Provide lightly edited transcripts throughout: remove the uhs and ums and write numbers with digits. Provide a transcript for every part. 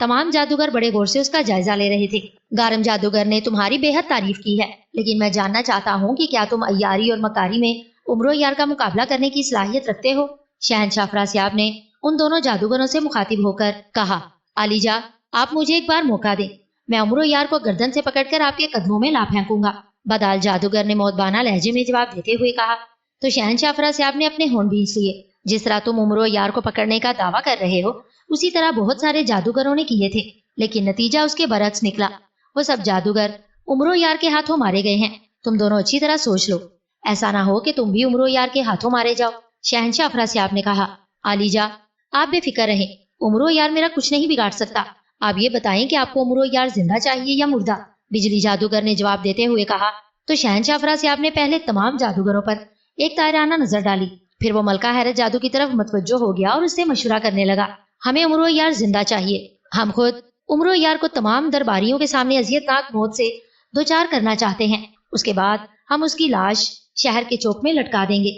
تمام جادوگر بڑے غور سے اس کا جائزہ لے رہے تھے۔ گارم جادوگر نے تمہاری بے حد تعریف کی ہے، لیکن میں جاننا چاہتا ہوں کہ کیا تم عیاری اور مکاری میں عمرو یار کا مقابلہ کرنے کی صلاحیت رکھتے ہو؟ شہنشاہ افراسیاب نے ان دونوں جادوگروں سے مخاطب ہو کر کہا، عالیجا، آپ مجھے ایک بار موقع دیں، میں عمرو یار کو گردن سے پکڑ کر آپ کے قدموں میں لا پھینکوں گا۔ بدال جادوگر نے موتبانہ لہجے میں جواب دیتے ہوئے کہا۔ تو شہنشاہ افراسیاب نے اپنے ہونٹ بھینچ لیے۔ جس طرح تم عمرو یار کو پکڑنے کا دعویٰ کر رہے ہو، اسی طرح بہت سارے جادوگروں نے کیے تھے، لیکن نتیجہ اس کے برعکس نکلا۔ وہ سب جادوگر عمرو یار کے ہاتھوں مارے گئے ہیں۔ تم دونوں اچھی طرح سوچ لو، ایسا نہ ہو کہ تم بھی عمرو یار کے ہاتھوں مارے جاؤ۔ شہنشاہ افراسیاب نے کہا، عالیجا، آپ بے فکر رہیں، عمرو یار میرا کچھ نہیں بگاڑ سکتا۔ آپ یہ بتائیں کہ آپ کو عمرو یار زندہ چاہیے یا مردہ؟ بجلی جادوگر نے جواب دیتے ہوئے کہا۔ تو شہنشاہ افراسیاب نے پہلے تمام جادوگروں پر ایک طائرانہ نظر ڈالی، پھر وہ ملکہ حیرت جادو کی طرف متوجہ ہو گیا اور اس سے مشورہ کرنے لگا۔ ہمیں عمرو یار زندہ چاہیے، ہم خود عمرو یار کو تمام درباریوں کے سامنے اذیتناک موت سے دوچار کرنا چاہتے ہیں۔ اس کے بعد ہم اس کی لاش شہر کے چوک میں لٹکا دیں گے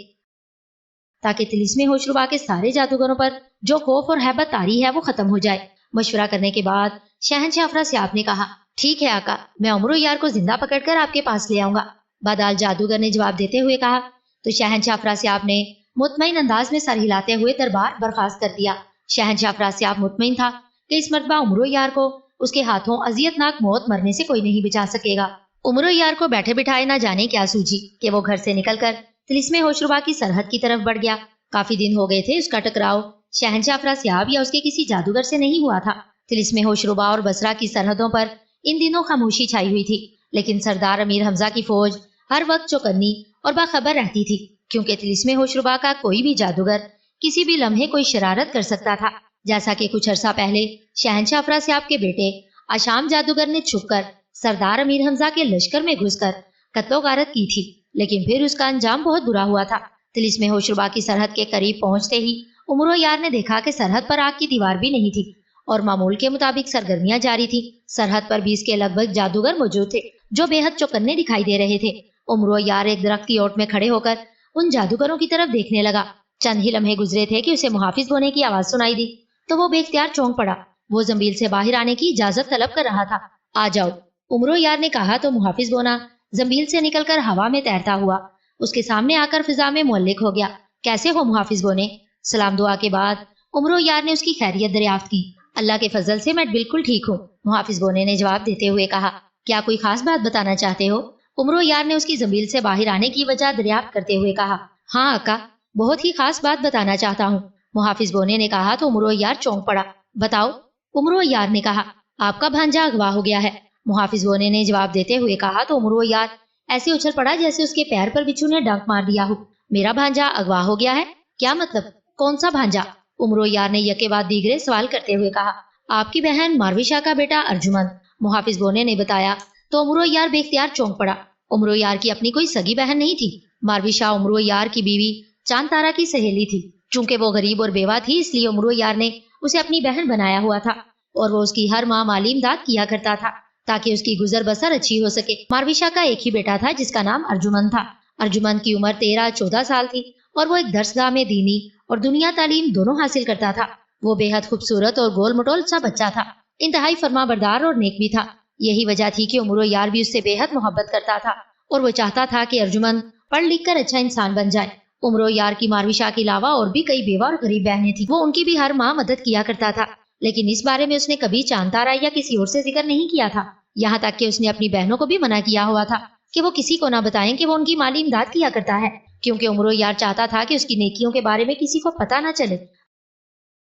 تاکہ طلسم ہوش ربا کے سارے جادوگروں پر جو خوف اور ہیبت طاری ہے وہ ختم ہو جائے۔ مشورہ کرنے کے بعد شہنشاہ افراسیاب نے کہا، ٹھیک ہے آقا، میں عمرو یار کو زندہ پکڑ کر آپ کے پاس لے آؤں گا۔ بادال جادوگر نے جواب دیتے ہوئے کہا۔ تو شہنشاہ افراسیاب نے مطمئن انداز میں سر ہلاتے ہوئے دربار برخاست کر دیا۔ شہنشاہ افراسیاب مطمئن تھا کہ اس مرتبہ عمرو یار کو اس کے ہاتھوں اذیتناک موت مرنے سے کوئی نہیں بچا سکے گا۔ عمرو یار کو بیٹھے بٹھائے نہ جانے کیا سوجی کہ وہ گھر سے نکل کر طلسم ہوش ربا کی سرحد کی طرف بڑھ گیا۔ کافی دن ہو گئے تھے اس کا ٹکراؤ شہنشاہ افراسیاب یا اس کے کسی جادوگر سے نہیں ہوا تھا۔ طلسم ہوش ربا اور بصرہ کی سرحدوں پر ان دنوں خاموشی چھائی ہوئی تھی، لیکن سردار امیر حمزہ کی فوج ہر وقت چوکنی اور باخبر رہتی تھی، کیونکہ طلسم ہوش ربا کا کوئی بھی جادوگر کسی بھی لمحے کوئی شرارت کر سکتا تھا۔ جیسا کہ کچھ عرصہ پہلے شہنشاہ افراسیاب کے بیٹے آشام جادوگر نے چھپ کر سردار امیر حمزہ کے لشکر میں گھس کر قتل و غارت کی تھی، لیکن پھر اس کا انجام بہت برا ہوا تھا۔ طلسم ہوش ربا کی سرحد کے قریب پہنچتے ہی عمرو یار نے دیکھا کہ سرحد پر آگ کی دیوار بھی نہیں تھی اور معمول کے مطابق سرگرمیاں جاری تھی۔ سرحد پر 20 کے لگ بھگ جادوگر موجود تھے جو بے حد چوکنے دکھائی دے رہے تھے۔ عمرو یار ایک درخت کی اوٹ میں کھڑے ہو کر ان جادوگروں کی طرف دیکھنے لگا۔ چند ہی لمحے گزرے تھے کہ اسے محافظ ہونے کی آواز سنائی دی تو وہ بے اختیار چونک پڑا۔ وہ زنبیل سے باہر آنے کی اجازت طلب کر رہا تھا۔ آ جاؤ، عمرو یار نے کہا تو محافظ بونا زنبیل سے نکل کر ہوا میں تیرتا ہوا اس کے سامنے آ کر فضا میں معلق ہو گیا۔ کیسے ہو محافظ بونے؟ سلام دعا کے بعد عمرو یار نے اس کی خیریت دریافت کی۔ اللہ کے فضل سے میں بالکل ٹھیک ہوں، محافظ بونے نے جواب دیتے ہوئے کہا۔ کیا کوئی خاص بات بتانا چاہتے ہو؟ عمرو یار نے اس کی زنبیل سے باہر آنے کی وجہ دریافت کرتے ہوئے کہا۔ ہاں آقا، بہت ہی خاص بات بتانا چاہتا ہوں، محافظ بونے نے کہا تو عمرو یار چونک پڑا۔ بتاؤ، عمرو یار نے کہا۔ آپ کا بھانجا اغوا ہو گیا ہے، محافظ بونے نے جواب دیتے ہوئے کہا تو عمرو یار ایسے اچھل پڑا جیسے اس کے پیر پر بچھو نے ڈنک مار دیا ہو۔ میرا بھانجا اغوا ہو گیا ہے؟ کیا مطلب؟ کون سا بھانجا؟ عمرو یار نے یکے بعد دیگرے سوال کرتے ہوئے کہا۔ آپ کی بہن ماروی کا بیٹا ارجمند، محافظ بونے نے بتایا تو عمرو یار بے اختیار چونک پڑا۔ عمرو یار کی اپنی کوئی سگی بہن نہیں تھی، ماروی عمرو یار کی بیوی چاند تارا کی سہیلی تھی۔ چونکہ وہ غریب اور بیوہ تھی اس لیے عمرو یار نے اسے اپنی بہن بنایا ہوا تھا اور وہ اس کی ہر ماہ مالی امداد کیا کرتا تھا تاکہ اس کی گزر بسر اچھی ہو سکے۔ ماروی کا ایک ہی بیٹا تھا جس کا نام ارجمند تھا۔ ارجمند کی عمر 13-14 سال تھی اور وہ ایک درسگاہ میں دینی اور دنیا تعلیم دونوں حاصل کرتا تھا۔ وہ بے حد خوبصورت اور گول مٹول سا بچہ تھا، انتہائی فرما بردار اور نیک بھی تھا۔ یہی وجہ تھی کہ عمرو یار بھی اس سے بے حد محبت کرتا تھا اور وہ چاہتا تھا کہ ارجمند پڑھ لکھ کر اچھا انسان بن جائے۔ عمرو یار کی ماروی کے علاوہ اور بھی کئی بیوہ اور غریب بہنیں تھیں، وہ ان کی بھی ہر ماہ مدد کیا کرتا تھا، لیکن اس بارے میں اس نے کبھی چاند تارا یا کسی اور سے ذکر نہیں کیا تھا، یہاں تک کہ اس نے اپنی بہنوں کو بھی منع کیا ہوا تھا کہ وہ کسی کو نہ بتائیں کہ وہ ان کی مالی امداد کیا کرتا ہے، کیونکہ عمرو یار چاہتا تھا کہ اس کی نیکیوں کے بارے میں کسی کو پتہ نہ چلے۔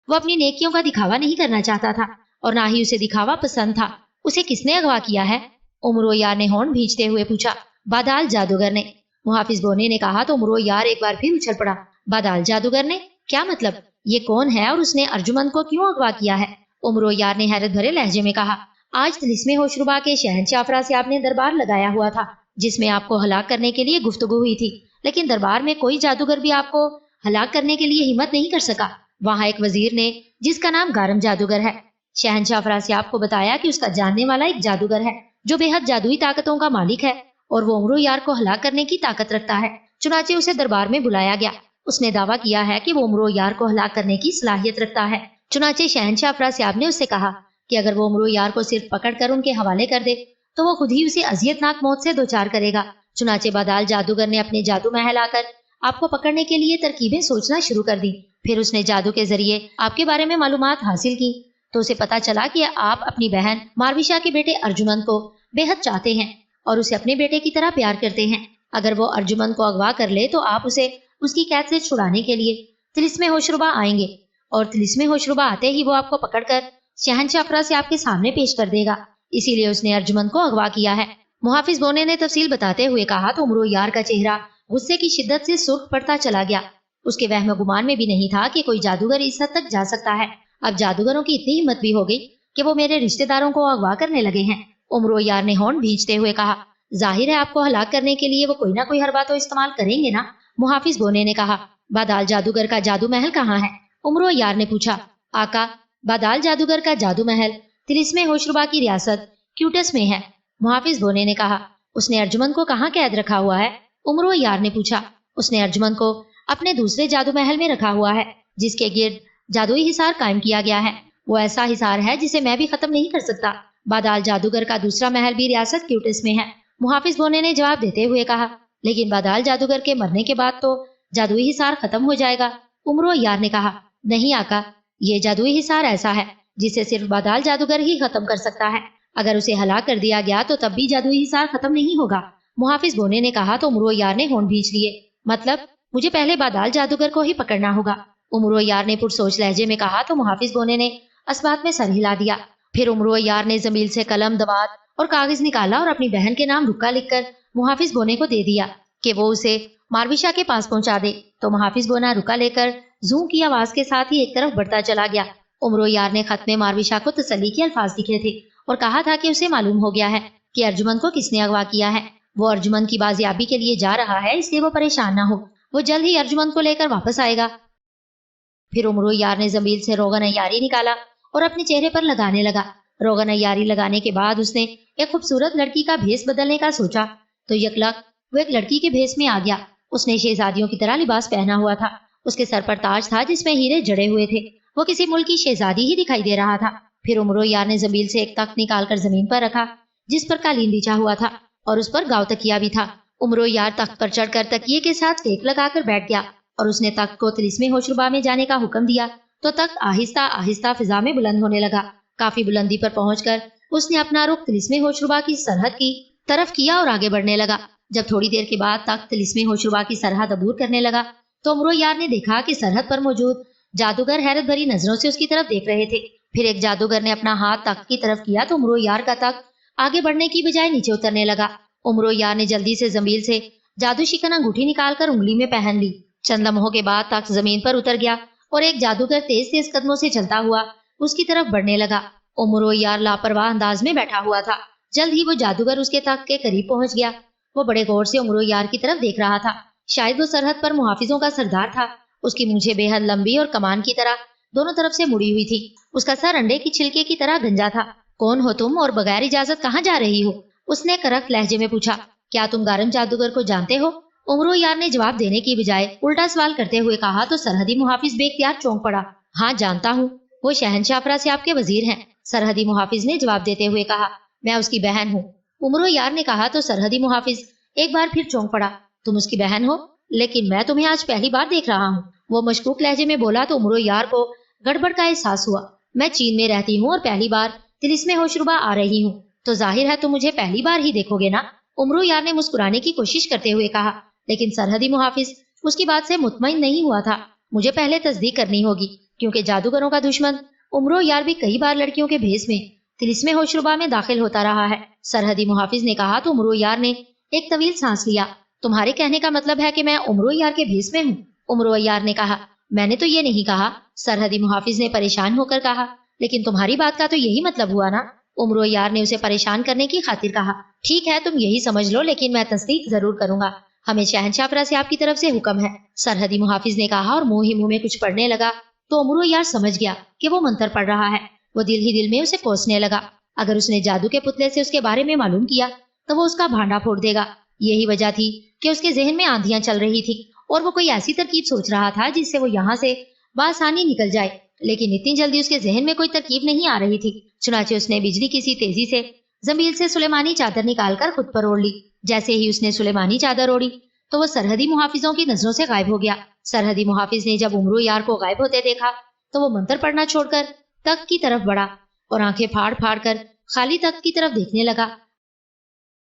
وہ اپنی نیکیوں کا دکھاوا نہیں کرنا چاہتا تھا اور نہ ہی اسے دکھاوا پسند تھا۔ اسے کس نے اغوا کیا ہے؟ عمرو یار نے ہونٹ بھینچتے ہوئے پوچھا۔ بادال جادوگر نے، محافظ بونے نے کہا تو عمرو یار ایک بار پھر اچھل پڑا۔ بادال جادوگر نے؟ کیا مطلب؟ یہ کون ہے اور اس نے ارجمند کو کیوں اغوا کیا ہے؟ عمرو یار نے حیرت بھرے لہجے میں کہا۔ آج طلسم ہوش ربا کے شہنشاہ افراسیاب نے دربار لگایا ہوا تھا جس میں آپ کو ہلاک کرنے کے لیے گفتگو ہوئی تھی، لیکن دربار میں کوئی جادوگر بھی آپ کو ہلاک کرنے کے لیے ہمت نہیں کر سکا۔ وہاں ایک وزیر نے جس کا نام گارم جادوگر ہے، شہنشاہ افراسیاب کو بتایا کہ اس کا جاننے والا ایک جادوگر ہے جو بے حد جادوئی طاقتوں کا مالک ہے اور وہ عمرو یار کو ہلاک کرنے کی طاقت رکھتا ہے۔ چنانچہ اسے دربار میں بلایا گیا۔ اس نے دعویٰ کیا ہے کہ وہ عمرو یار کو ہلاک کرنے کی صلاحیت رکھتا ہے۔ چنانچہ شہنشاہ افراسیاب نے اس سے کہا کہ اگر وہ امرو یار کو صرف پکڑ کر ان کے حوالے کر دے تو وہ خود ہی اسے اذیت ناک موت سے دوچار کرے گا۔ چنانچہ بادال جادوگر نے اپنے جادو محل آ کر آپ کو پکڑنے کے لیے ترکیبیں سوچنا شروع کر دی۔ پھر اس نے جادو کے ذریعے آپ کے بارے میں معلومات حاصل کی تو اسے پتا چلا کہ آپ اپنی بہن مارویشا کے بیٹے ارجمن کو بے حد چاہتے ہیں اور اسے اپنے بیٹے کی طرح پیار کرتے ہیں۔ اگر وہ ارجمن کو اغوا کر لے تو آپ اسے اس کی قید سے چھڑانے کے لیے طلسم ہوشربا آئیں گے اور طلسم ہوشربا آتے ہی وہ آپ کو پکڑ کر شہنشاہ افرا سے آپ کے سامنے پیش کر دے گا، اسی لیے اس نے ارجمن کو اغوا کیا ہے۔ محافظ بونے نے تفصیل بتاتے ہوئے کہا تو امرو یار کا چہرہ غصے کی شدت سے سرخ پڑتا چلا گیا۔ اس کے وہم گمان میں بھی نہیں تھا کہ کوئی جادوگر اس حد تک جا سکتا ہے۔ اب جادوگروں کی اتنی ہمت بھی ہو گئی کہ وہ میرے رشتہ داروں کو اغوا کرنے لگے ہیں، امرو یار نے ہونٹ بھینچتے ہوئے کہا۔ ظاہر ہے آپ کو ہلاک کرنے کے لیے وہ کوئی نہ کوئی حربہ تو استعمال کریں گے نا، محافظ بونے نے کہا۔ بادال جادوگر کا جادو محل کہاں ہے؟ امرو یار نے پوچھا۔ آقا، بادال جادوگر کا جادو محل طلسم ہوشربا کی ریاست کیوٹس میں ہے، محافظ بونے نے کہا۔ اس نے ارجمن کو کہاں قید رکھا ہوا ہے؟ امرو یار نے پوچھا۔ اس نے ارجمن کو اپنے دوسرے جادو محل میں رکھا ہوا ہے جس کے گرد جادوئی حصار قائم کیا گیا ہے، وہ ایسا حصار ہے جسے میں بھی ختم نہیں کر سکتا۔ بادال جادوگر کا دوسرا محل بھی ریاست کیوٹس میں ہے، محافظ بونے نے جواب دیتے ہوئے کہا۔ لیکن بادال جادوگر کے مرنے کے بعد تو جادوئی حصار ختم ہو جائے گا، امرو یار نے کہا۔ نہیں آقا، یہ جادوئی حصار ایسا ہے جسے صرف بادال جادوگر ہی ختم کر سکتا ہے، اگر اسے ہلاک کر دیا گیا تو تب بھی جادوئی حصار ختم نہیں ہوگا، محافظ بونے نے کہا۔ تو امرو یار نے ہونٹ بھینچ لیے۔ مطلب مجھے پہلے بادال جادوگر کو ہی پکڑنا ہوگا، امرو یار نے پرسوچ لہجے میں کہا۔ تو محافظ بونے نے اسبات میں سر ہلا دیا۔ پھر امرو یار نے زمیل سے قلم، دوات اور کاغذ نکالا اور اپنی بہن کے نام رکا لکھ کر محافظ بونے کو دے دیا کہ وہ اسے مارویشا کے پاس پہنچا دے۔ تو محافظ بونا رکا لے کر زوں کی آواز کے ساتھ ہی ایک طرف بڑھتا چلا گیا۔ امرو یار نے خط میں مارویشا کو تسلی کے الفاظ لکھے تھے اور کہا تھا کہ اسے معلوم ہو گیا ہے کہ ارجمن کو کس نے اغوا کیا ہے، وہ ارجمن کی بازیابی کے لیے جا رہا ہے، اس لیے وہ پریشان نہ ہو، وہ جلد ہی ارجمن کو لے کر واپس آئے گا۔ پھر امرو یار نے زمبیل سے روغن عیاری نکالا اور اپنے چہرے پر لگانے لگا۔ روغن عیاری لگانے کے بعد اس نے ایک خوبصورت لڑکی کا بھیس بدلنے کا سوچا تو یکلک وہ ایک لڑکی کے بھیس میں آ گیا۔ اس نے شہزادیوں کی طرح لباس پہنا ہوا تھا، اس کے سر پر تاج تھا جس میں ہیرے جڑے ہوئے تھے، وہ کسی ملک کی شہزادی ہی دکھائی دے رہا تھا۔ پھر امرو یار نے زمبیل سے ایک تخت نکال کر زمین پر رکھا جس پر قالین بچھا ہوا تھا اور اس پر گاؤ تکیا بھی تھا۔ امرو یار تخت پر چڑھ کر تکیے کے ساتھ ٹیک لگا کر بیٹھ گیا اور اس نے تخت کو طلسم ہوشربا میں جانے کا حکم دیا تو تخت آہستہ آہستہ فضا میں بلند ہونے لگا۔ کافی بلندی پر پہنچ کر اس نے اپنا رخ طلسم ہوشربا کی سرحد کی طرف کیا اور آگے بڑھنے لگا۔ جب تھوڑی دیر کے بعد تخت طلسم ہوشربا کی سرحد عبور کرنے لگا تو امرو یار نے دیکھا کہ سرحد پر موجود جادوگر حیرت بھری نظروں سے اس کی طرف دیکھ رہے تھے۔ پھر ایک جادوگر نے اپنا ہاتھ تخت کی طرف کیا تو امرو یار کا تخت آگے بڑھنے کی بجائے نیچے اترنے لگا۔ امرو یار نے جلدی سے زمبیل سے جادو شکن انگوٹھی نکال کر انگلی میں پہن لی۔ چند لمحوں کے بعد تخت زمین پر اتر گیا اور ایک جادوگر تیز تیز قدموں سے چلتا ہوا اس کی طرف بڑھنے لگا۔ امرو یار لاپرواہ انداز میں بیٹھا ہوا تھا۔ جلد ہی وہ جادوگر اس کے تخت کے قریب پہنچ گیا۔ وہ بڑے غور سے امرو یار کی طرف دیکھ رہا تھا، شاید وہ سرحد پر محافظوں کا سردار تھا۔ اس کی مونچھیں بے حد لمبی اور کمان کی طرح دونوں طرف سے مڑی ہوئی تھی، اس کا سر انڈے کی چھلکے کی طرح گنجا تھا۔ کون ہو تم اور بغیر اجازت کہاں جا رہی ہو؟ اس نے کرخت لہجے میں پوچھا۔ کیا تم گارم جادوگر کو جانتے ہو؟ امرو یار نے جواب دینے کی بجائے الٹا سوال کرتے ہوئے کہا تو سرحدی محافظ بے اختیار چونک پڑا۔ ہاں جانتا ہوں، وہ شہنشاہ افرا سے آپ کے وزیر ہیں، سرحدی محافظ نے جواب دیتے ہوئے کہا۔ میں اس کی بہن ہوں، امرو یار نے کہا تو سرحدی محافظ ایک بار پھر چونک پڑا۔ تم اس کی بہن ہو؟ لیکن میں تمہیں آج پہلی بار دیکھ رہا ہوں، وہ مشکوک لہجے میں بولا تو امرو یار کو گڑبڑ کا احساس ہوا۔ میں چین میں رہتی ہوں اور پہلی بار طلسم ہوشربا آ رہی ہوں، تو ظاہر ہے تم مجھے پہلی بار ہی دیکھو گے نا، امرو یار نے مسکرانے کی کوشش کرتے ہوئے کہا۔ لیکن سرحدی محافظ اس کی بات سے مطمئن نہیں ہوا تھا۔ مجھے پہلے تصدیق کرنی ہوگی کیونکہ جادوگروں کا دشمن امرو یار بھی کئی بار لڑکیوں کے بھیس میں طلسم ہوشربا میں داخل ہوتا رہا ہے، سرحدی محافظ نے کہا تو امرو یار نے ایک طویل سانس لیا۔ تمہارے کہنے کا مطلب ہے کہ میں امرو یار کے بھیس میں ہوں؟ امرو یار نے کہا۔ میں نے تو یہ نہیں کہا، سرحدی محافظ نے پریشان ہو کر کہا۔ لیکن تمہاری بات کا تو یہی مطلب ہوا نا، امرو یار نے اسے پریشان کرنے کی خاطر کہا۔ ٹھیک ہے تم یہی سمجھ لو، لیکن میں تصدیق ضرور کروں گا، ہمیں شہنشاہ افرا سے آپ کی طرف سے حکم ہے، سرحدی محافظ نے کہا اور منہ ہی منہ میں کچھ پڑھنے لگا تو امرو یار سمجھ گیا کہ وہ منتر پڑھ رہا ہے۔ وہ دل ہی دل میں اسے کوسنے لگا، اگر اس نے جادو کے پتلے سے اس کے بارے میں معلوم کیا تو وہ اس کا بھانڈا پھوڑ دے گا۔ یہی وجہ تھی کہ اس کے ذہن میں آندھیاں چل رہی تھی اور وہ کوئی ایسی ترکیب سوچ رہا تھا جس سے وہ یہاں سے بآسانی نکل جائے۔ لیکن اتنی جلدی اس کے ذہن میں کوئی ترکیب نہیں آ رہی تھی۔ چنانچہ اس نے بجلی کی سی تیزی سے زنبیل سے سلیمانی چادر نکال کر خود پر اوڑھ لی۔ جیسے ہی اس نے سلیمانی چادر اوڑھی تو وہ سرحدی محافظوں کی نظروں سے غائب ہو گیا۔ سرحدی محافظ نے جب عمرو یار کو غائب ہوتے دیکھا تو وہ منتر پڑھنا چھوڑ کر تخت کی طرف بڑھا اور آنکھیں پھاڑ پھاڑ کر خالی تخت کی طرف دیکھنے لگا۔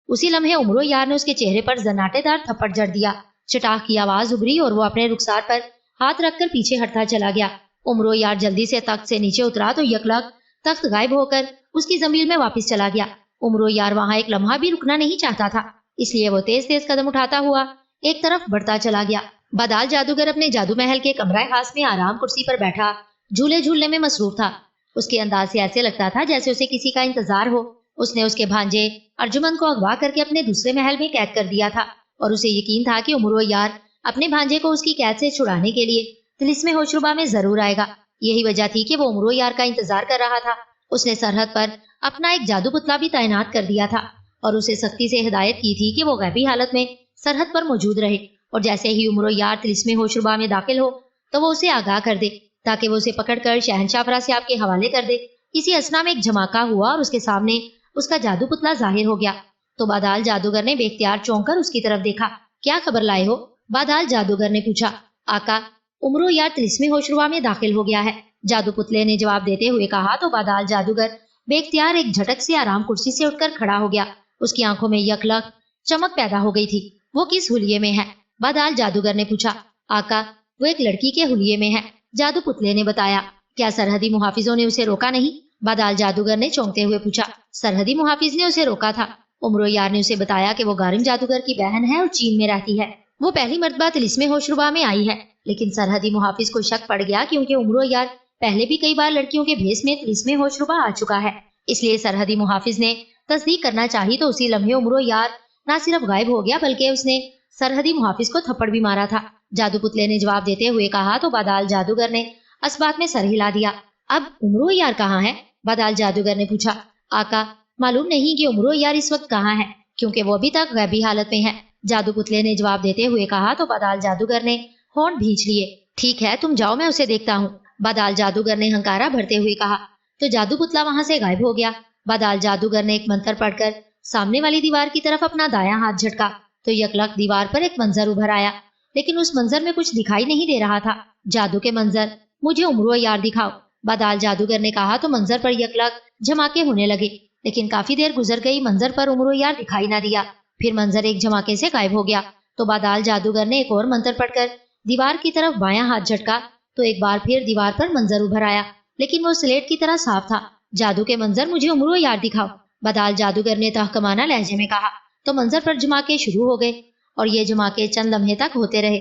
اسی لمحے عمرو یار نے اس کے چہرے پر زناٹے دار تھپڑ جڑ دیا۔ چٹاخ کی آواز ابھری اور وہ اپنے رخسار پر ہاتھ رکھ کر پیچھے ہٹتا چلا گیا۔ عمرو یار جلدی سے تخت سے نیچے اترا تو یکلگ تخت غائب ہو کر اس کی زمین میں واپس چلا گیا۔ عمرو یار وہاں ایک لمحہ بھی رکنا نہیں چاہتا تھا، اس لیے وہ تیز تیز قدم اٹھاتا ہوا ایک طرف بڑھتا چلا گیا۔ بدال جادوگر اپنے جادو محل کے کمرہ خاص میں آرام کرسی پر بیٹھا جھولے جھولنے میں مصروف تھا۔ اس کے انداز سے ایسے لگتا تھا جیسے اسے کسی کا انتظار ہو۔ اس نے اس کے بھانجے ارجمن کو اغوا کر کے اپنے دوسرے محل میں قید کر دیا تھا اور اسے یقین تھا کہ عمرو یار اپنے بھانجے کو اس کی قید سے چھڑانے کے لیے طلسم ہوشربا میں ضرور آئے گا۔ یہی وجہ تھی کہ وہ عمرو یار کا انتظار کر رہا تھا۔ اس نے سرحد پر اپنا ایک جادو پتلا بھی تعینات کر دیا تھا اور اسے سختی سے ہدایت کی تھی کہ وہ غیبی حالت میں سرحد پر موجود رہے، اور جیسے ہی عمرو یار طلسم ہوشربا میں داخل ہو تو وہ اسے آگاہ کر دے تاکہ وہ اسے پکڑ کر شہنشاہ افراسیاب کے حوالے کر دے۔ اسی اسنا میں ایک جھماکہ ہوا اور اس کے سامنے اس کا جادو پتلا ظاہر ہو گیا۔ تو بادال جادوگر نے بے اختیار چونک کر اس کی طرف دیکھا۔ کیا خبر لائے ہو؟ بادال جادوگر نے پوچھا۔ آقا، عمرو یار طلسم ہوشربا میں داخل ہو گیا ہے، جادو پتلے نے جواب دیتے ہوئے کہا۔ تو بادال جادوگر بے اختیار ایک جھٹک سے آرام کرسی سے اٹھ کر کھڑا ہو گیا۔ اس کی آنکھوں میں یکلگ چمک پیدا ہو گئی تھی۔ وہ کس حلیے میں ہے؟ بادال جادوگر نے پوچھا۔ آقا، وہ ایک لڑکی کے حلیے میں ہے، جادو پتلے نے بتایا۔ کیا سرحدی محافظوں نے اسے روکا نہیں؟ بادال جادوگر نے چونکتے ہوئے پوچھا۔ سرحدی محافظ نے اسے روکا تھا۔ عمرو یار نے اسے بتایا کہ وہ غارم جادوگر کی بہن ہے اور چین میں رہتی ہے۔ وہ پہلی مرتبہ طلسم ہوشربا میں آئی ہے، لیکن سرحدی محافظ کو شک پڑ گیا کیونکہ عمرو یار پہلے بھی کئی بار لڑکیوں کے بھیس میں طلسم ہوشربا آ چکا ہے۔ اس لیے سرحدی محافظ نے تصدیق کرنا چاہی تو اسی لمحے عمرو یار نہ صرف غائب ہو گیا بلکہ اس نے سرحدی محافظ کو تھپڑ بھی مارا تھا۔ جادو پتلے نے جواب دیتے ہوئے کہا۔ تو بادال جادوگر نے اس بات میں سر ہلا دیا۔ اب عمرو یار کہاں ہے؟ بادال جادوگر نے پوچھا۔ آقا، معلوم نہیں کہ عمرو یار اس وقت کہاں ہے، کیونکہ وہ ابھی تک غیبی حالت میں ہے، جادو پتلے نے جواب دیتے ہوئے کہا۔ تو بادال جادوگر نے ہونٹ بھینچ لیے۔ ٹھیک ہے، تم جاؤ، میں اسے دیکھتا ہوں، بادال جادوگر نے ہنکارا بھرتے ہوئے کہا۔ تو جادو پتلا وہاں سے غائب ہو گیا۔ بادال جادوگر نے ایک منتر پڑھ کر سامنے والی دیوار کی طرف اپنا دایاں ہاتھ جھٹکا تو یکلگ دیوار پر ایک منظر ابھر آیا، لیکن اس منظر میں کچھ دکھائی نہیں دے رہا تھا۔ جادو کے منظر مجھے عمرو یار دکھاؤ، بادال جادوگر نے کہا۔ تو منظر پر یکلگ جھماکے ہونے لگے، لیکن کافی دیر گزر گئی، منظر پر عمرو یار دکھائی نہ دیا۔ پھر منظر ایک جھماکے سے غائب ہو گیا۔ تو بادال جادوگر نے ایک اور منتر پڑھ کر دیوار کی طرف بایاں ہاتھ جھٹکا تو ایک بار پھر دیوار پر منظر ابھر آیا، لیکن وہ سلیٹ کی طرح صاف تھا۔ جادو کے منظر مجھے عمرو یار دکھاؤ، بادال جادوگر نے تحکمانہ لہجے میں کہا۔ تو منظر پر جھماکے شروع ہو گئے اور یہ جھماکے چند لمحے تک ہوتے رہے۔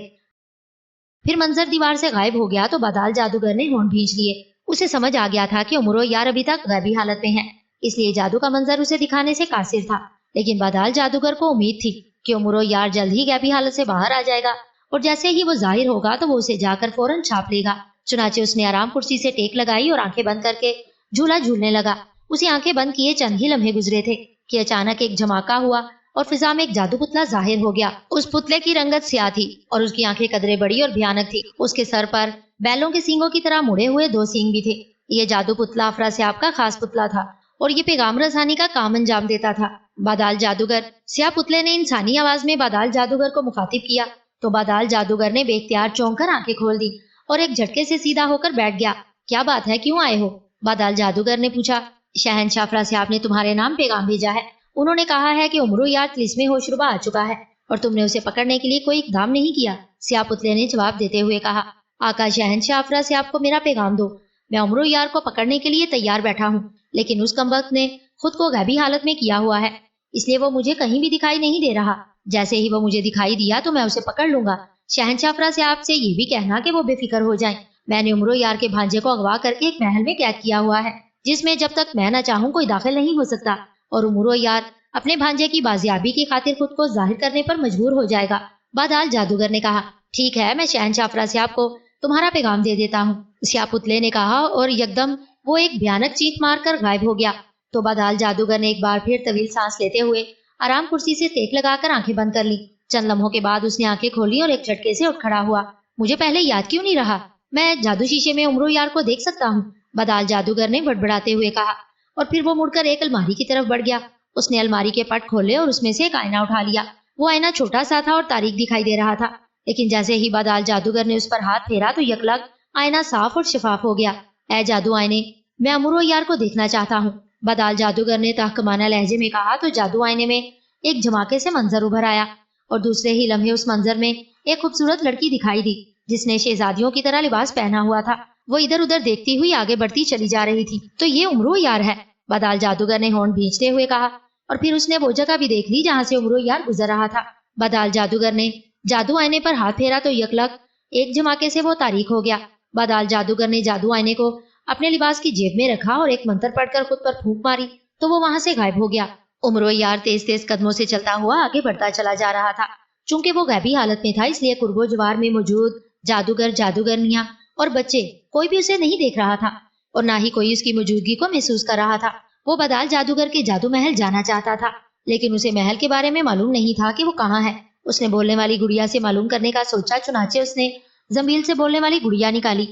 پھر منظر دیوار سے غائب ہو گیا تو بادال جادوگر نے ہونٹ بھینچ لیے۔ اسے سمجھ آ گیا تھا کہ عمرو یار ابھی تک غیبی حالت میں ہے، اس لیے جادو کا منظر اسے دکھانے سے قاصر تھا۔ لیکن بادال جادوگر کو امید تھی کہ عمرو یار جلد ہی غیبی حالت سے باہر آ جائے گا اور جیسے ہی وہ ظاہر ہوگا تو وہ اسے جا کر فوراً چھاپ لے گا۔ چنانچہ اس نے آرام کرسی سے ٹیک لگائی اور آنکھیں بند کر کے جھولا جھولنے لگا۔ اسے آنکھیں بند کیے چند ہی لمحے گزرے تھے کہ اچانک ایک جھماکہ ہوا اور فضا میں ایک جادو پتلا ظاہر ہو گیا۔ اس پتلے کی رنگت سیاہ تھی اور اس کی آنکھیں قدرے بڑی اور بھیانک تھی۔ اس کے سر پر بیلوں کے سینگوں کی طرح مڑے ہوئے 2 سینگ بھی تھے۔ یہ جادو پتلا افراسیاب کا خاص پتلا تھا اور یہ پیغام رسانی کا کام انجام دیتا تھا۔ بادال جادوگر، سیاہ پتلے نے انسانی آواز میں بادال جادوگر کو مخاطب کیا تو بادال جادوگر نے بے اختیار چونک کر آنکھیں کھول دی اور ایک جھٹکے سے سیدھا ہو کر بیٹھ گیا۔ کیا بات ہے، کیوں آئے ہو؟ بادال جادوگر نے پوچھا۔ شہنشاہ افراسیاب نے تمہارے نام پیغام بھیجا ہے، انہوں نے کہا ہے کہ عمرو یار طلسم ہوشربا آ چکا ہے اور تم نے اسے پکڑنے کے لیے کوئی اقدام نہیں کیا، سیاہ پتلے نے جواب دیتے ہوئے کہا۔ آقا شہنشاہ افراسیاب کو میرا پیغام دو، میں عمرو یار کو پکڑنے کے لیے تیار بیٹھا ہوں، لیکن اس کمبخت نے خود کو غیبی حالت میں کیا ہوا ہے، اس لیے وہ مجھے کہیں بھی دکھائی نہیں دے رہا۔ جیسے ہی وہ مجھے دکھائی دیا تو میں اسے پکڑ لوں گا۔ شہنشاہ افراسیاب سے یہ بھی کہنا کہ وہ بے فکر ہو جائیں، میں نے عمرو یار کے بھانجے کو اغوا کر کے ایک محل میں قید کیا ہوا ہے جس میں جب تک میں نہ چاہوں کوئی داخل نہیں ہو سکتا، اور عمرو یار اپنے بھانجے کی بازیابی کی خاطر خود کو ظاہر کرنے پر مجبور ہو جائے گا۔ بادال جادوگر نے کہا۔ ٹھیک ہے، میں شہنشاہ افراسیاب کو تمہارا پیغام دے دیتا ہوں، سیاہ پتلے نے کہا اور یکدم وہ ایک بھیانک چیخ مار کر غائب ہو گیا۔ تو بادال جادوگر نے ایک بار پھر طویل سانس لیتے ہوئے آرام کرسی سے ٹیک لگا کر آنکھیں بند کر لی۔ چند لمحوں کے بعد اس نے آنکھیں کھولی اور ایک جھٹکے سے اٹھ کھڑا ہوا۔ مجھے پہلے یاد کیوں نہیں رہا؟ میں جادو شیشے میں عمرو یار کو دیکھ سکتا ہوں، بدال جادوگر نے بڑبڑاتے ہوئے کہا، اور پھر وہ مڑ کر ایک الماری کی طرف بڑھ گیا۔ اس نے الماری کے پٹ کھولے اور اس میں سے ایک آئینہ اٹھا لیا۔ وہ آئینہ چھوٹا سا تھا اور تاریک دکھائی دے رہا تھا، لیکن جیسے ہی بدال جادوگر نے اس پر ہاتھ پھیرا تو یکلگ آئینہ صاف اور شفاف ہو گیا۔ اے جادو آئینے، میں عمرو یار کو دیکھنا چاہتا ہوں، بدال جادوگر نے تحکمانہ لہجے میں کہا تو جادو آئینے میں ایک جھماکے سے منظر ابھر آیا اور دوسرے ہی لمحے اس منظر میں ایک خوبصورت لڑکی دکھائی دی جس نے شہزادیوں کی طرح لباس پہنا ہوا تھا۔ وہ ادھر ادھر دیکھتی ہوئی آگے بڑھتی چلی جا رہی تھی۔ تو یہ عمرو یار ہے، بدال جادوگر نے ہونٹ بھینچتے ہوئے کہا، اور پھر اس نے وہ جگہ بھی دیکھ لی جہاں سے عمرو یار گزر رہا تھا۔ بدال جادوگر نے جادو آئینے پر ہاتھ پھیرا تو یکلگ ایک جھماکے سے وہ تاریک ہو گیا۔ بدال جادوگر نے جادو آئینے کو اپنے لباس کی جیب میں رکھا اور ایک منتر پڑھ کر خود پر پھونک ماری تو وہ وہاں سے غائب ہو گیا۔ عمرو یار تیز تیز قدموں سے چلتا ہوا آگے بڑھتا چلا جا رہا تھا۔ چونکہ وہ غیبی حالت میں تھا اس لیے قرب و جوار میں موجود جادوگر، جادوگرنیاں اور بچے کوئی بھی اسے نہیں دیکھ رہا تھا اور نہ ہی کوئی اس کی موجودگی کو محسوس کر رہا تھا۔ وہ بدال جادوگر کے جادو محل جانا چاہتا تھا، لیکن اسے محل کے بارے میں معلوم نہیں تھا کہ وہ کہاں ہے۔ اس نے بولنے والی گڑیا سے معلوم کرنے کا سوچا، چنانچہ اس نے زنبیل سے بولنے والی گڑیا نکالی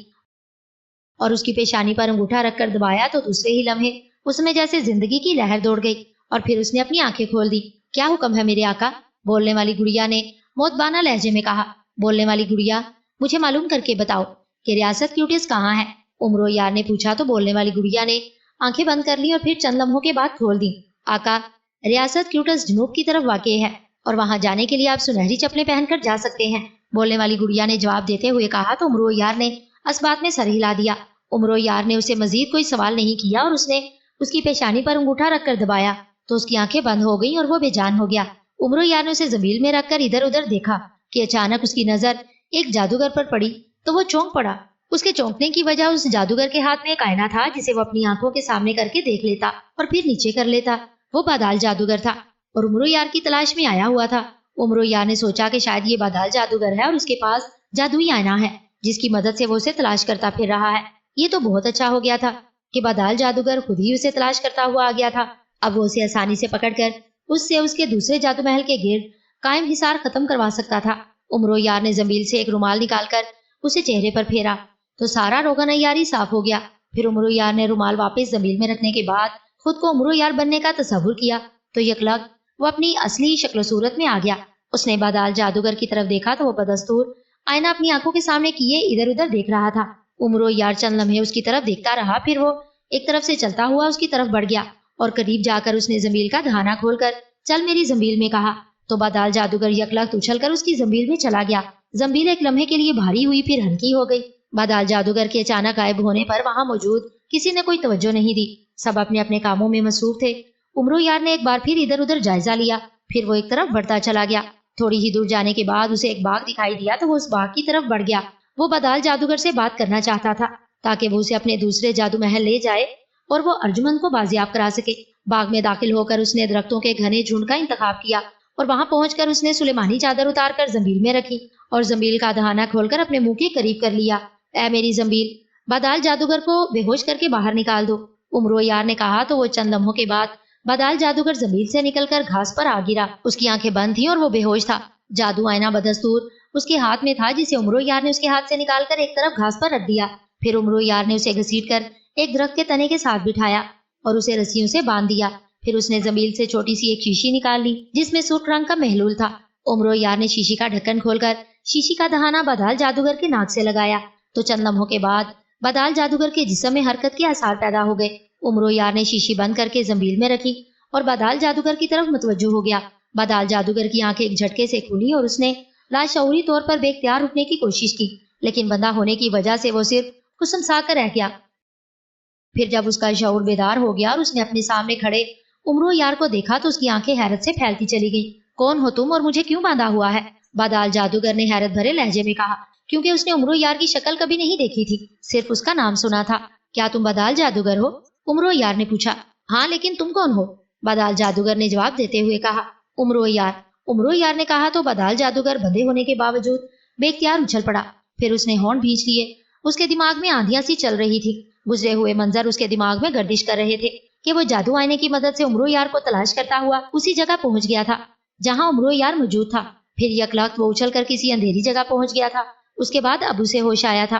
اور اس کی پیشانی پر انگوٹھا رکھ کر دبایا تو دوسرے ہی لمحے اس میں جیسے زندگی کی لہر دوڑ گئی اور پھر اس نے اپنی آنکھیں کھول دی۔ کیا حکم ہے میرے آقا؟ بولنے والی گڑیا نے موتبانہ لہجے میں کہا۔ بولنے والی گڑیا، مجھے معلوم کر کے بتاؤ کہ ریاست کیوٹس کہاں ہے؟ عمرو یار نے پوچھا تو بولنے والی گڑیا نے آنکھیں بند کر لی اور پھر چند لمحوں کے بعد کھول دی۔ آقا، ریاست کیوٹس جنوب کی طرف واقع ہے اور وہاں جانے کے لیے آپ سنہری چپلیں پہن کر جا سکتے ہیں، بولنے والی گڑیا نے جواب دیتے ہوئے کہا تو عمرو یار نے اس بات میں سر ہلا دیا۔ عمرو یار نے اسے مزید کوئی سوال نہیں کیا اور اس نے اس کی پیشانی پر انگوٹھا رکھ کر دبایا تو اس کی آنکھیں بند ہو گئیں اور وہ بے جان ہو گیا۔ عمرو یار نے اسے زمین میں رکھ کر ادھر ادھر دیکھا کہ اچانک اس کی نظر ایک جادوگر پر پڑی تو وہ چونک پڑا۔ اس کے چونکنے کی وجہ اس جادوگر کے ہاتھ میں ایک آئینہ تھا جسے وہ اپنی آنکھوں کے سامنے کر کے دیکھ لیتا اور پھر نیچے کر لیتا۔ وہ بدال جادوگر تھا اور عمرو یار کی تلاش میں آیا ہوا تھا۔ عمرو یار نے سوچا کہ شاید یہ بدال جادوگر ہے اور اس کے پاس جادوئی آئینہ ہے جس کی مدد سے وہ اسے تلاش کرتا پھر رہا ہے۔ یہ تو بہت اچھا ہو گیا تھا کہ بدال جادوگر خود ہی اسے تلاش کرتا ہوا آ گیا تھا۔ اب وہ اسے آسانی سے پکڑ کر اس سے اس کے دوسرے جادو محل کے گرد قائم حصار ختم کروا سکتا تھا۔ عمرو یار نے زنبیل سے ایک رومال نکال کر اسے چہرے پر پھیرا تو سارا روغن عیاری صاف ہو گیا۔ پھر عمرو یار نے رومال واپس زنبیل میں رکھنے کے بعد خود کو عمرو یار بننے کا تصور کیا تو یکلگ وہ اپنی اصلی شکل و صورت میں آ گیا۔ اس نے بدال جادوگر کی طرف دیکھا تو وہ بدستور آئینہ اپنی آنکھوں کے سامنے کیے ادھر ادھر دیکھ رہا تھا۔ عمرو یار چند لمحے اس کی طرف دیکھتا رہا، پھر وہ ایک طرف سے چلتا ہوا اس کی طرف بڑھ گیا اور قریب جا کر اس نے زنبیل کا دہانہ کھول کر چل میری زنبیل میں کہا تو بدال جادوگر یکلخت اچھل کر اس کی زنبیل میں چلا گیا۔ زنبیل ایک لمحے کے لیے بھاری ہوئی پھر ہلکی ہو گئی۔ بدال جادوگر کے اچانک غائب ہونے پر وہاں موجود کسی نے کوئی توجہ نہیں دی، سب اپنے اپنے کاموں میں مصروف تھے۔ عمرو یار نے ایک بار پھر ادھر ادھر جائزہ لیا، پھر وہ ایک طرف بڑھتا چلا گیا۔ تھوڑی ہی دور جانے کے بعد اسے ایک باغ دکھائی دیا تو وہ اس باغ کی طرف بڑھ گیا۔ وہ بدال جادوگر سے بات کرنا چاہتا تھا تاکہ وہ اسے اپنے دوسرے جادو محل لے جائے اور وہ ارجمند کو بازیاب کرا سکے۔ باغ میں داخل ہو کر اس نے درختوں کے گھنے جھنڈ کا انتخاب کیا اور وہاں پہنچ کر اس نے سلیمانی چادر اتار کر زنبیل میں رکھی اور زنبیل کا دہانہ کھول کر اپنے منہ کے قریب کر لیا۔ اے میری زنبیل، بدال جادوگر کو بے ہوش کر کے باہر نکال دو، عمرو یار نے کہا تو وہ چند لمحوں کے بعد بدال جادوگر زنبیل سے نکل کر گھاس پر آ گرا۔ اس کی آنکھیں بند تھیں اور وہ بے ہوش تھا۔ جادو آئینہ بدستور اس کے ہاتھ میں تھا جسے عمرو یار نے اس کے ہاتھ سے نکال کر ایک طرف گھاس پر رکھ دیا۔ پھر عمرو یار نے اسے گھسیٹ کر ایک درخت کے تنے کے ساتھ بٹھایا اور اسے رسیوں سے باندھ دیا۔ پھر اس نے زنبیل سے چھوٹی سی ایک شیشی نکال لی جس میں سرخ رنگ کا محلول تھا۔ عمرو یار نے شیشی کا ڈھکن کھول کر شیشی کا دہانہ بدال جادوگر کے ناک سے لگایا تو چند لمحوں کے بعد بدال جادوگر کے جسم میں حرکت کے آثار پیدا ہو گئے۔ عمرو یار نے شیشی بند کر کے زنبیل میں رکھی اور بدال جادوگر کی طرف متوجہ ہو گیا۔ بدال جادوگر کی آنکھیں ایک جھٹکے سے کھلی اور اس نے لاشعوری طور پر بے اختیار اٹھنے کی کوشش کی، لیکن بندہ ہونے کی وجہ سے وہ صرف قسم سا کر رہ گیا۔ پھر جب اس کا شعور بیدار ہو گیا اور اس نے اپنے سامنے کھڑے عمرو یار کو دیکھا تو اس کی آنکھیں حیرت سے پھیلتی چلی گئیں۔ کون ہو تم اور مجھے کیوں باندھا ہوا ہے؟ بدال جادوگر نے حیرت بھرے لہجے میں کہا، کیونکہ اس نے عمرو یار کی شکل کبھی نہیں دیکھی تھی، صرف اس کا نام سنا تھا۔ کیا تم بدال جادوگر ہو؟ عمرو یار نے پوچھا۔ ہاں، لیکن تم کون ہو؟ بدال جادوگر نے جواب دیتے ہوئے کہا، عمرو یار نے کہا تو بدال جادوگر بندھے ہونے کے باوجود بے اختیار اچھل پڑا۔ پھر اس نے ہونٹ بھینچ لیے۔ اس کے دماغ میں آندھیاں سی چل رہی تھی۔ گزرے ہوئے منظر اس کے دماغ میں گردش کر رہے تھے کہ وہ جادو آئینے کی مدد سے عمرو یار کو تلاش کرتا ہوا اسی جگہ پہنچ گیا تھا جہاں عمرو یار موجود تھا۔ پھر یکلخت وہ اچھل کر کسی اندھیری جگہ پہنچ گیا تھا۔ اس کے بعد اب اسے ہوش آیا تھا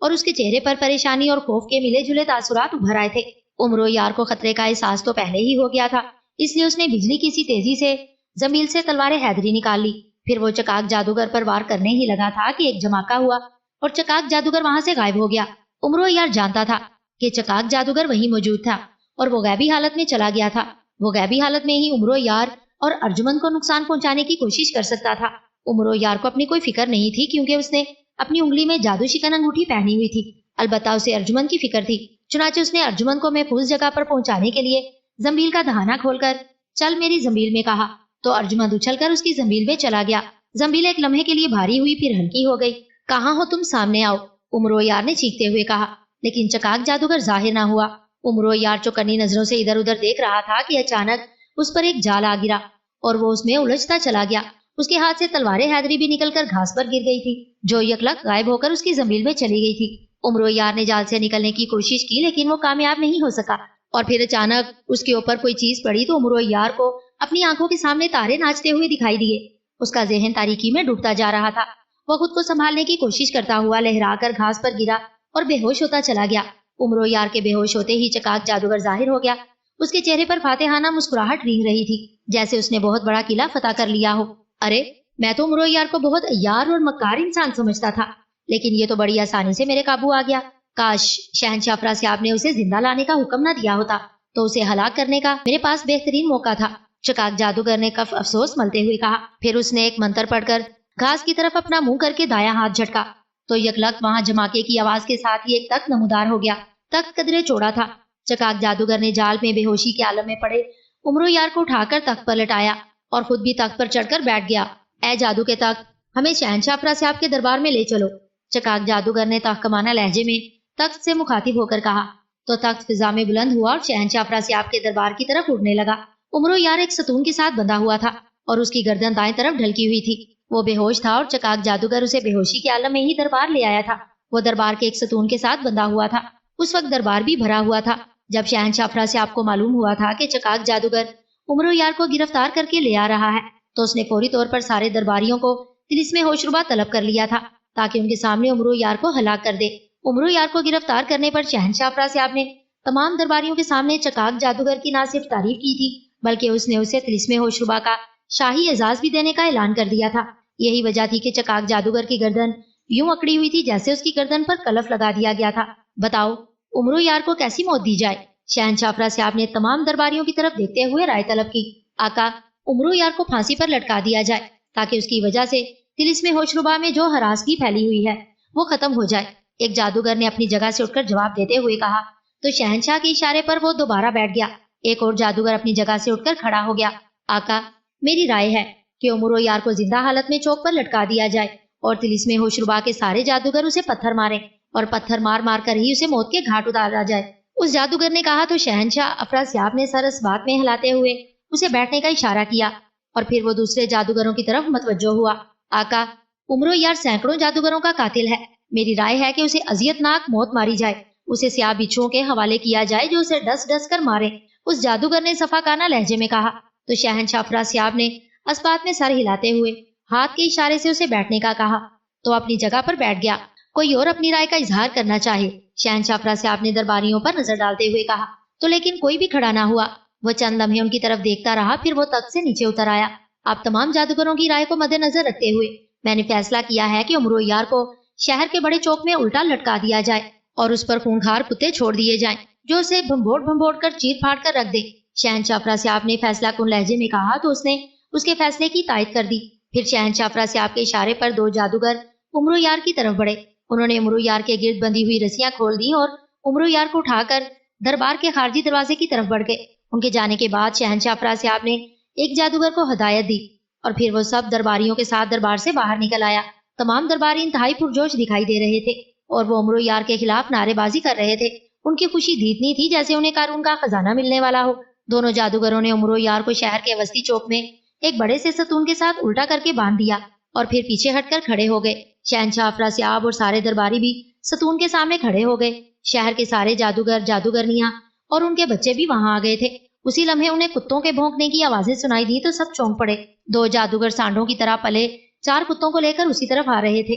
اور اس کے چہرے پر پریشانی اور خوف کے ملے جلے تاثرات ابھر آئے تھے۔ عمرو یار کو خطرے کا احساس تو پہلے ہی ہو گیا تھا، اس لیے اس نے بجلی کی سی تیزی سے زمبیل سے تلوار حیدری نکال لی۔ پھر وہ چکاک جادوگر پر وار کرنے ہی لگا تھا کہ ایک جھماکہ ہوا اور چکاک جادوگر وہاں سے غائب ہو گیا۔ عمرو یار جانتا تھا کہ چکاک جادوگر وہیں موجود تھا اور وہ غیبی حالت میں چلا گیا تھا۔ وہ غیبی حالت میں ہی عمرو یار اور ارجمن کو نقصان پہنچانے کی کوشش کر سکتا تھا۔ عمرو یار کو اپنی کوئی فکر نہیں تھی کیونکہ اس نے اپنی انگلی میں جادو شکن انگوٹھی پہنی ہوئی تھی، البتہ اسے ارجمن کی فکر تھی۔ چنانچہ اس نے ارجمن کو محفوظ جگہ پر پہنچانے کے لیے زنبیل کا دہانہ کھول کر چل میری زنبیل میں کہا تو ارجمن اچھل کر اس کی زنبیل میں چلا گیا۔ زنبیل ایک لمحے کے لیے بھاری ہوئی پھر ہلکی ہو گئی۔ کہاں ہو تم، سامنے آؤ، عمرو یار نے چیختے ہوئے کہا، لیکن چکاک جادوگر ظاہر نہ ہوا۔ عمرو یار چوکنی نظروں سے ادھر ادھر دیکھ رہا تھا کہ اچانک اس پر ایک جال آ گرا اور وہ اس میں الجھتا چلا گیا۔ اس کے ہاتھ سے تلوار حیدری بھی نکل کر گھاس پر گر گئی تھی جو یکلک غائب ہو کر اس کی زنبیل میں چلی گئی تھی۔ عمرو یار نے جال سے نکلنے کی کوشش کی لیکن وہ کامیاب نہیں ہو سکا اور پھر اچانک اس کے اوپر کوئی چیز پڑی تو عمرو یار کو اپنی آنکھوں کے سامنے تارے ناچتے ہوئے دکھائی دیے۔ اس کا ذہن تاریکی میں ڈوبتا جا رہا تھا۔ وہ خود کو سنبھالنے کی کوشش کرتا ہوا لہرا کر گھاس پر گرا اور بے ہوش ہوتا چلا گیا۔ عمرو یار کے بے ہوش ہوتے ہی چکاک جادوگر ظاہر ہو گیا۔ اس کے چہرے پر فاتحانہ مسکراہٹ رینگ رہی تھی جیسے اس نے بہت بڑا قلعہ فتح کر لیا ہو۔ ارے میں تو عمرو یار کو بہت عیار اور مکار انسان سمجھتا تھا، لیکن یہ تو بڑی آسانی سے میرے قابو آ گیا۔ کاش شہنشاہ افراسیاب نے اسے زندہ لانے کا حکم نہ دیا ہوتا تو اسے ہلاک کرنے کا میرے پاس بہترین موقع تھا، چکاک جادوگر نے کف افسوس ملتے ہوئے کہا۔ پھر اس نے ایک منتر پڑھ کر گھاس کی طرف اپنا منہ کر کے دایاں ہاتھ جھٹکا تو یکلک وہاں جھماکے کی آواز کے ساتھ ہی ایک تخت نمودار ہو گیا۔ تخت قدرے چوڑا تھا۔ چکاک جادوگر نے جال میں بے ہوشی کے عالم میں پڑے عمرو یار کو اٹھا کر تخت پر لٹایا اور خود بھی تخت پر چڑھ کر بیٹھ گیا۔ اے جادو کے تخت، ہمیں شہنشاہ افراسیاب کے دربار میں لے چلو، چکاک جادوگر نے تحکمانہ لہجے میں تخت سے مخاطب ہو کر کہا تو تخت فضا میں بلند ہوا اور شہنشاہ افراسیاب کے دربار کی طرف اڑنے لگا۔ عمرو یار ایک ستون کے ساتھ بندھا ہوا تھا اور اس کی گردن دائیں طرف ڈھلکی ہوئی تھی۔ وہ بے ہوش تھا اور چکاک جادوگر اسے بے ہوشی کے عالم میں ہی دربار لے آیا تھا۔ وہ دربار کے ایک ستون کے ساتھ بندھا ہوا تھا۔ اس وقت دربار بھی بھرا ہوا تھا۔ جب شہنشاہ افراسیاب کو معلوم ہوا تھا کہ چکاک جادوگر عمرو یار کو گرفتار کر کے لے آ رہا ہے تو اس نے فوری طور پر سارے درباریوں کو طلسم ہوشربا طلب کر لیا تھا تاکہ ان کے سامنے عمرو یار کو ہلاک کر دے۔ عمرو یار کو گرفتار کرنے پر شہنشاہ افراسیاب نے تمام درباریوں کے سامنے چکاک جادوگر کی نہ صرف تعریف کی تھی بلکہ اس نے اسے طلسم ہوشربا کا شاہی اعزاز بھی دینے کا اعلان کر دیا تھا۔ یہی وجہ تھی کہ چکاک جادوگر کی گردن یوں اکڑی ہوئی تھی جیسے اس کی گردن پر کلف لگا دیا گیا تھا۔ بتاؤ عمرو یار کو کیسی موت دی جائے؟ شہنشاہ افراسیاب نے تمام درباریوں کی طرف دیکھتے ہوئے رائے طلب کی۔ آقا، عمرو یار کو پھانسی پر لٹکا دیا جائے تاکہ اس کی وجہ سے طلسم ہوشربا میں جو ہراسگی پھیلی ہوئی ہے وہ ختم ہو جائے، ایک جادوگر نے اپنی جگہ سے اٹھ کر جواب دیتے ہوئے کہا تو شہنشاہ کے اشارے پر وہ دوبارہ بیٹھ گیا۔ ایک اور جادوگر اپنی جگہ سے اٹھ کر کھڑا ہو گیا۔ آقا، میری رائے ہے کہ عمرو یار کو زندہ حالت میں چوک پر لٹکا دیا جائے اور طلسم ہوشربا کے سارے جادوگر اسے پتھر ماریں اور پتھر مار مار کر ہی اسے موت کے گھاٹ اتارا جائے۔ اس جادوگر نے کہا تو شہنشاہ افراسیاب نے سر اس بات میں ہلاتے ہوئے اسے بیٹھنے کا اشارہ کیا اور پھر وہ دوسرے جادوگروں کی طرف متوجہ ہوا۔ آقا، عمرو یار سینکڑوں جادوگروں کا قاتل ہے، میری رائے ہے کہ اسے اذیت ناک موت ماری جائے، اسے سیاہ بچھوؤں کے حوالے کیا جائے جو اسے ڈس ڈس کر مارے، اس جادوگر نے صفاقانہ لہجے میں کہا تو شہنشاہ افراسیاب نے اس بات میں سر ہلاتے ہوئے ہاتھ کے اشارے سے اسے بیٹھنے کا کہا تو اپنی جگہ پر بیٹھ گیا۔ کوئی اور اپنی رائے کا اظہار کرنا چاہے؟ شہنشاہ افراسیاب نے درباریوں پر نظر ڈالتے ہوئے کہا تو لیکن کوئی بھی کھڑا نہ ہوا۔ وہ چند لمحے ان کی طرف دیکھتا رہا، پھر وہ تخت سے نیچے اتر آیا۔ آپ تمام جادوگروں کی رائے کو مد نظر رکھتے ہوئے میں نے فیصلہ کیا ہے کہ عمرو یار کو شہر کے بڑے چوک میں الٹا لٹکا دیا جائے اور اس پر خونخوار کتے چھوڑ دیے جائیں جو اسے بھمبوڑ کر چیر پھاڑ کر رکھ دے۔ شہنشاہ افراسیاب نے فیصلہ کن لہجے میں کہا تو اس نے اس کے فیصلے کی تائید کر دی۔ پھر شہنشاہ افراسیاب کے اشارے پر دو جادوگر عمرو یار کی طرف بڑھے۔ انہوں نے عمرو یار کے گرد بندھی ہوئی رسیاں کھول دی اور عمرو یار کو اٹھا کر دربار کے خارجی دروازے کی طرف بڑھ گئے۔ ان کے جانے کے بعد شہنشاہ افراسیاب نے ایک جادوگر کو ہدایت دی اور پھر وہ سب درباریوں کے ساتھ دربار سے باہر نکل آیا۔ تمام درباری انتہائی پرجوش دکھائی دے رہے تھے اور وہ عمرو یار کے خلاف نعرے بازی کر رہے تھے۔ ان کی خوشی اتنی تھی جیسے انہیں قارون کا خزانہ ملنے والا ہو۔ دونوں جادوگروں نے عمرو یار کو شہر کے وسطی چوک میں ایک بڑے سے ستون کے ساتھ الٹا کر کے باندھ دیا اور پھر پیچھے ہٹ کر کھڑے ہو گئے۔ شہنشاہ افراسیاب اور سارے درباری بھی ستون کے سامنے کھڑے ہو گئے۔ شہر کے سارے جادوگر، جادوگرنیاں اور ان کے بچے بھی وہاں آ گئے تھے۔ اسی لمحے انہیں کتوں کے بھونکنے کی آوازیں سنائی دی تو سب چونک پڑے۔ دو جادوگر سانڈوں کی طرح پلے 4 کتوں کو لے کر اسی طرف آ رہے تھے۔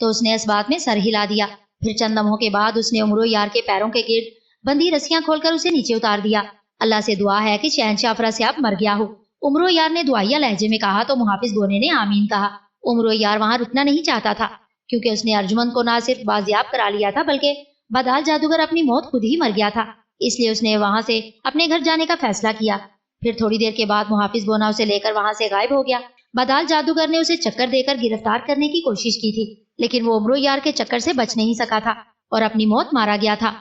تو اس نے اس بات میں سر ہلا دیا۔ پھر چند لمحوں کے بعد اس نے عمرو یار کے پیروں کے گرد بندھی رسیاں کھول کر اسے نیچے اتار دیا۔ اللہ سے دعا ہے کہ شہنشاہ افراسیاب مر گیا ہو، عمرو یار نے دعائیا لہجے میں کہا تو محافظ گونے نے آمین کہا۔ عمرو یار وہاں رکنا نہیں چاہتا تھا، کیونکہ اس نے ارجمند کو نہ صرف بازیاب کرا لیا تھا بلکہ بدال جادوگر اپنی موت خود ہی مر گیا تھا، اس لیے اس نے وہاں سے اپنے گھر جانے کا فیصلہ کیا۔ پھر تھوڑی دیر کے بعد محافظ گونا اسے لے کر وہاں سے غائب ہو گیا۔ بدال جادوگر نے اسے چکر دے کر گرفتار کرنے کی کوشش کی تھی، لیکن وہ عمرو یار کے چکر سے بچ نہیں سکا تھا اور اپنی موت مارا گیا تھا۔